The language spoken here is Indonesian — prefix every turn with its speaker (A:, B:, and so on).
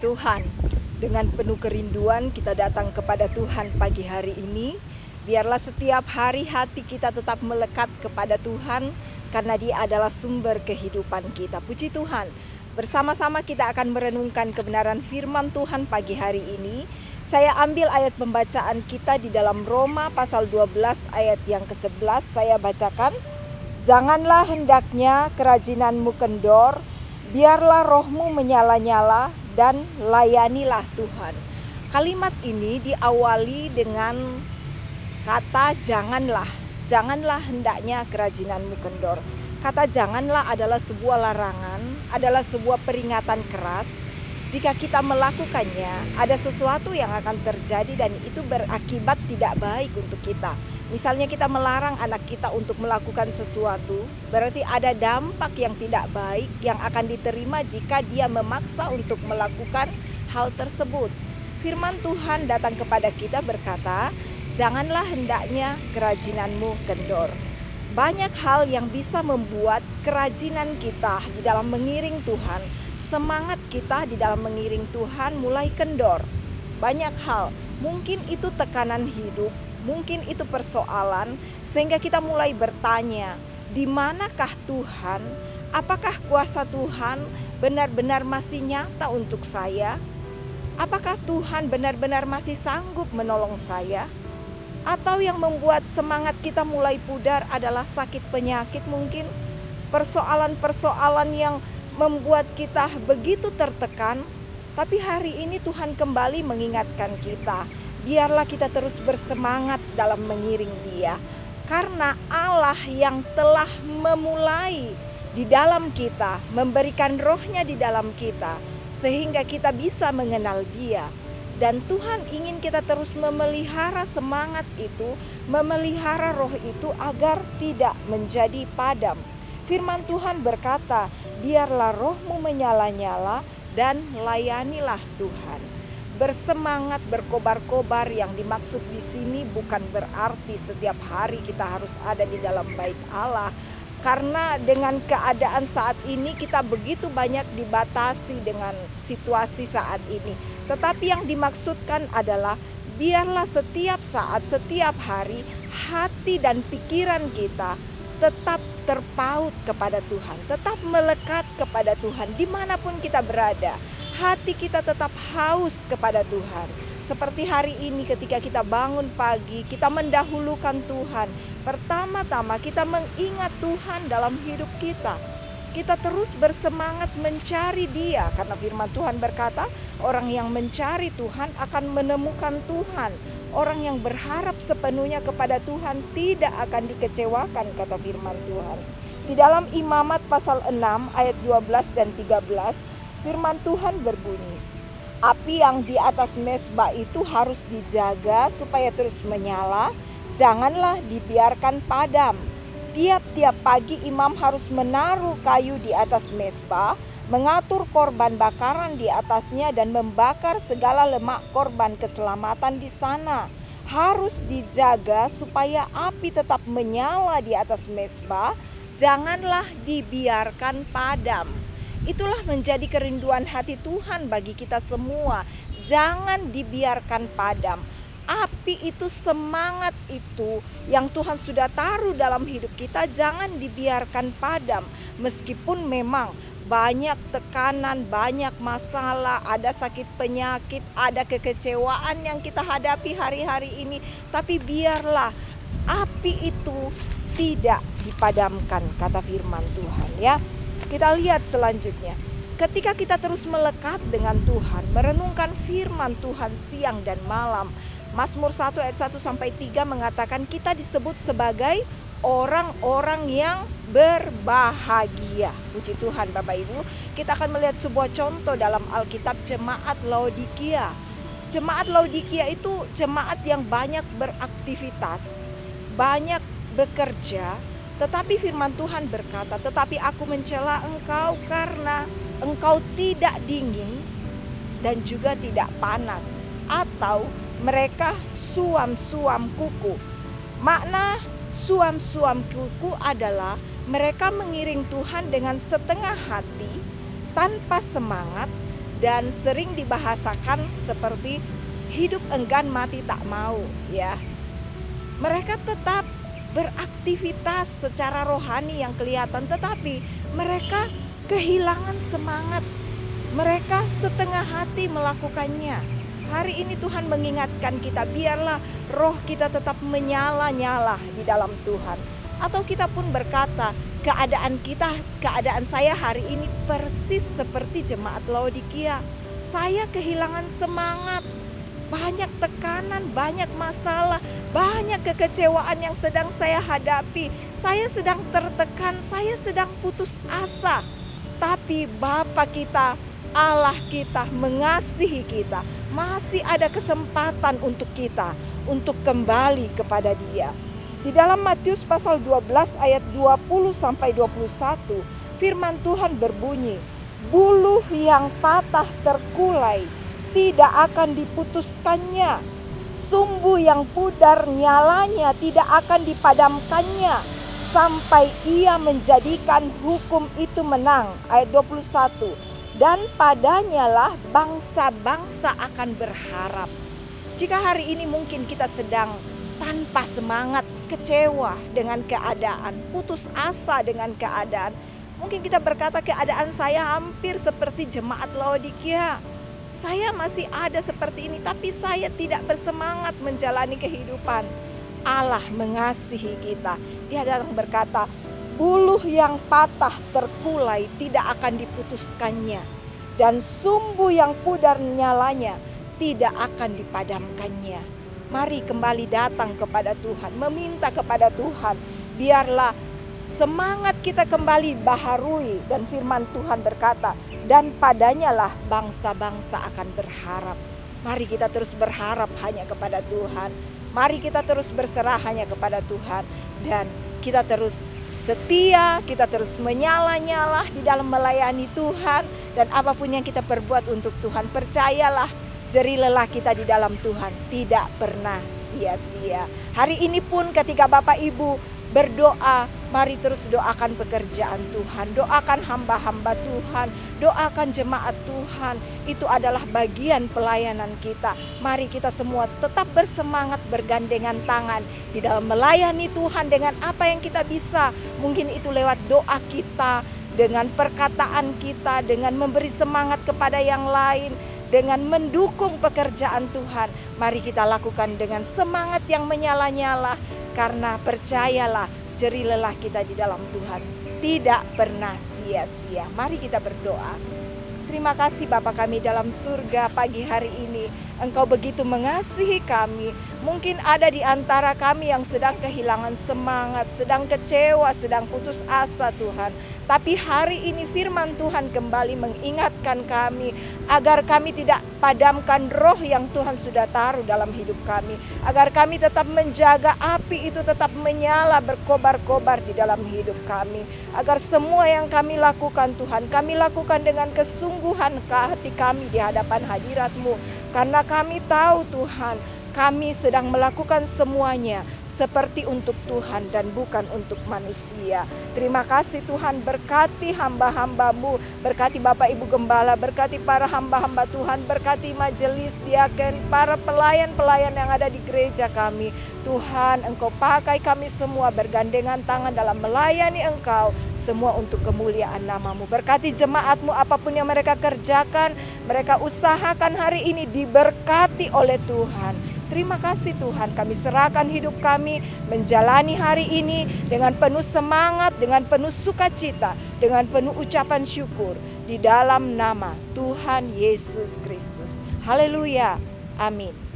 A: Tuhan, dengan penuh kerinduan kita datang kepada Tuhan pagi hari ini. Biarlah setiap hari hati kita tetap melekat kepada Tuhan, karena Dia adalah sumber kehidupan kita. Puji Tuhan, bersama-sama kita akan merenungkan kebenaran firman Tuhan pagi hari ini. Saya ambil ayat pembacaan kita di dalam Roma pasal 12 ayat yang ke-11. Saya bacakan. Janganlah hendaknya kerajinanmu kendor, biarlah rohmu menyala-nyala dan layanilah Tuhan. Kalimat ini diawali dengan kata janganlah. Janganlah hendaknya kerajinanmu kendor. Kata janganlah adalah sebuah larangan, adalah sebuah peringatan keras. Jika kita melakukannya, ada sesuatu yang akan terjadi dan itu berakibat tidak baik untuk kita. Misalnya kita melarang anak kita untuk melakukan sesuatu, berarti ada dampak yang tidak baik yang akan diterima jika dia memaksa untuk melakukan hal tersebut. Firman Tuhan datang kepada kita berkata, janganlah hendaknya kerajinanmu kendor. Banyak hal yang bisa membuat kerajinan kita di dalam mengiring Tuhan, semangat kita di dalam mengiring Tuhan mulai kendor. Banyak hal, mungkin itu tekanan hidup, mungkin itu persoalan, sehingga kita mulai bertanya, di manakah Tuhan? Apakah kuasa Tuhan benar-benar masih nyata untuk saya? Apakah Tuhan benar-benar masih sanggup menolong saya? Atau yang membuat semangat kita mulai pudar adalah sakit penyakit mungkin, persoalan-persoalan yang membuat kita begitu tertekan. Tapi hari ini Tuhan kembali mengingatkan kita, biarlah kita terus bersemangat dalam mengiring Dia. Karena Allah yang telah memulai di dalam kita, memberikan rohnya di dalam kita, sehingga kita bisa mengenal Dia. Dan Tuhan ingin kita terus memelihara semangat itu, memelihara roh itu agar tidak menjadi padam. Firman Tuhan berkata, biarlah rohmu menyala-nyala dan layanilah Tuhan. Bersemangat, berkobar-kobar yang dimaksud di sini bukan berarti setiap hari kita harus ada di dalam bait Allah. Karena dengan keadaan saat ini kita begitu banyak dibatasi dengan situasi saat ini. Tetapi yang dimaksudkan adalah biarlah setiap saat, setiap hari hati dan pikiran kita tetap terpaut kepada Tuhan, tetap melekat kepada Tuhan dimanapun kita berada. Hati kita tetap haus kepada Tuhan. Seperti hari ini ketika kita bangun pagi, kita mendahulukan Tuhan. Pertama-tama kita mengingat Tuhan dalam hidup kita. Kita terus bersemangat mencari Dia, karena firman Tuhan berkata, orang yang mencari Tuhan akan menemukan Tuhan. Orang yang berharap sepenuhnya kepada Tuhan tidak akan dikecewakan, kata firman Tuhan. Di dalam Imamat pasal 6 ayat 12 dan 13, firman Tuhan berbunyi, api yang di atas mezbah itu harus dijaga supaya terus menyala, janganlah dibiarkan padam. Tiap-tiap pagi imam harus menaruh kayu di atas mezbah, mengatur korban bakaran di atasnya dan membakar segala lemak korban keselamatan di sana. Harus dijaga supaya api tetap menyala di atas mezbah, janganlah dibiarkan padam. Itulah menjadi kerinduan hati Tuhan bagi kita semua. Jangan dibiarkan padam. Api itu, semangat itu yang Tuhan sudah taruh dalam hidup kita, jangan dibiarkan padam. Meskipun memang banyak tekanan, banyak masalah, ada sakit penyakit, ada kekecewaan yang kita hadapi hari-hari ini. Tapi biarlah api itu tidak dipadamkan, kata firman Tuhan ya. Kita lihat selanjutnya. Ketika kita terus melekat dengan Tuhan, merenungkan firman Tuhan siang dan malam. Mazmur 1 ayat 1 sampai 3 mengatakan kita disebut sebagai orang-orang yang berbahagia. Puji Tuhan Bapak Ibu. Kita akan melihat sebuah contoh dalam Alkitab jemaat Laodikia. Jemaat Laodikia itu jemaat yang banyak beraktivitas, banyak bekerja. Tetapi firman Tuhan berkata, tetapi aku mencela engkau karena engkau tidak dingin dan juga tidak panas. Atau mereka suam-suam kuku. Makna suam-suam kuku adalah mereka mengiring Tuhan dengan setengah hati, tanpa semangat, dan sering dibahasakan seperti hidup enggan mati tak mau, ya. Mereka tetap beraktivitas secara rohani yang kelihatan, tetapi mereka kehilangan semangat. Mereka setengah hati melakukannya. Hari ini Tuhan mengingatkan kita, biarlah roh kita tetap menyala-nyala di dalam Tuhan. Atau kita pun berkata, keadaan saya hari ini persis seperti jemaat Laodikia. Saya kehilangan semangat. Banyak tekanan, banyak masalah, banyak kekecewaan yang sedang saya hadapi. Saya sedang tertekan, saya sedang putus asa. Tapi Bapa kita, Allah kita mengasihi kita. Masih ada kesempatan untuk kita untuk kembali kepada Dia. Di dalam Matius pasal 12 ayat 20 sampai 21, firman Tuhan berbunyi, "Buluh yang patah terkulai tidak akan diputuskannya. Sumbu yang pudar nyalanya tidak akan dipadamkannya sampai ia menjadikan hukum itu menang." Ayat 21. "Dan padanya lah bangsa-bangsa akan berharap." Jika hari ini mungkin kita sedang tanpa semangat, kecewa dengan keadaan, putus asa dengan keadaan. Mungkin kita berkata, keadaan saya hampir seperti jemaat Laodikia. Saya masih ada seperti ini, tapi saya tidak bersemangat menjalani kehidupan. Allah mengasihi kita. Dia datang berkata, buluh yang patah terkulai tidak akan diputuskannya, dan sumbu yang pudar nyalanya tidak akan dipadamkannya. Mari kembali datang kepada Tuhan, meminta kepada Tuhan, biarlah semangat kita kembali baharui. Dan firman Tuhan berkata, dan padanya lah bangsa-bangsa akan berharap. Mari kita terus berharap hanya kepada Tuhan. Mari kita terus berserah hanya kepada Tuhan. Dan kita terus setia, kita terus menyala-nyala di dalam melayani Tuhan. Dan apapun yang kita perbuat untuk Tuhan, percayalah, jerih lelah kita di dalam Tuhan tidak pernah sia-sia. Hari ini pun ketika Bapak Ibu berdoa, mari terus doakan pekerjaan Tuhan, doakan hamba-hamba Tuhan, doakan jemaat Tuhan. Itu adalah bagian pelayanan kita. Mari kita semua tetap bersemangat, bergandengan tangan di dalam melayani Tuhan dengan apa yang kita bisa. Mungkin itu lewat doa kita, dengan perkataan kita, dengan memberi semangat kepada yang lain, dengan mendukung pekerjaan Tuhan. Mari kita lakukan dengan semangat yang menyala-nyala, karena percayalah, jerih lelah kita di dalam Tuhan tidak pernah sia-sia. Mari kita berdoa. Terima kasih Bapa kami dalam surga, pagi hari ini Engkau begitu mengasihi kami. Mungkin ada di antara kami yang sedang kehilangan semangat, sedang kecewa, sedang putus asa Tuhan. Tapi hari ini firman Tuhan kembali mengingatkan kami agar kami tidak padamkan roh yang Tuhan sudah taruh dalam hidup kami. Agar kami tetap menjaga api itu tetap menyala, berkobar-kobar di dalam hidup kami. Agar semua yang kami lakukan Tuhan, kami lakukan dengan kesungguhan ke hati kami di hadapan hadirat-Mu. Karena kami tahu Tuhan, kami sedang melakukan semuanya seperti untuk Tuhan dan bukan untuk manusia. Terima kasih Tuhan, berkati hamba-hamba-Mu, berkati Bapak Ibu Gembala, berkati para hamba-hamba Tuhan, berkati majelis diaken, para pelayan-pelayan yang ada di gereja kami. Tuhan, Engkau pakai kami semua bergandengan tangan dalam melayani Engkau, semua untuk kemuliaan nama-Mu. Berkati jemaat-Mu, apapun yang mereka kerjakan, mereka usahakan hari ini diberkati oleh Tuhan. Terima kasih Tuhan, kami serahkan hidup kami menjalani hari ini dengan penuh semangat, dengan penuh sukacita, dengan penuh ucapan syukur di dalam nama Tuhan Yesus Kristus. Haleluya, amin.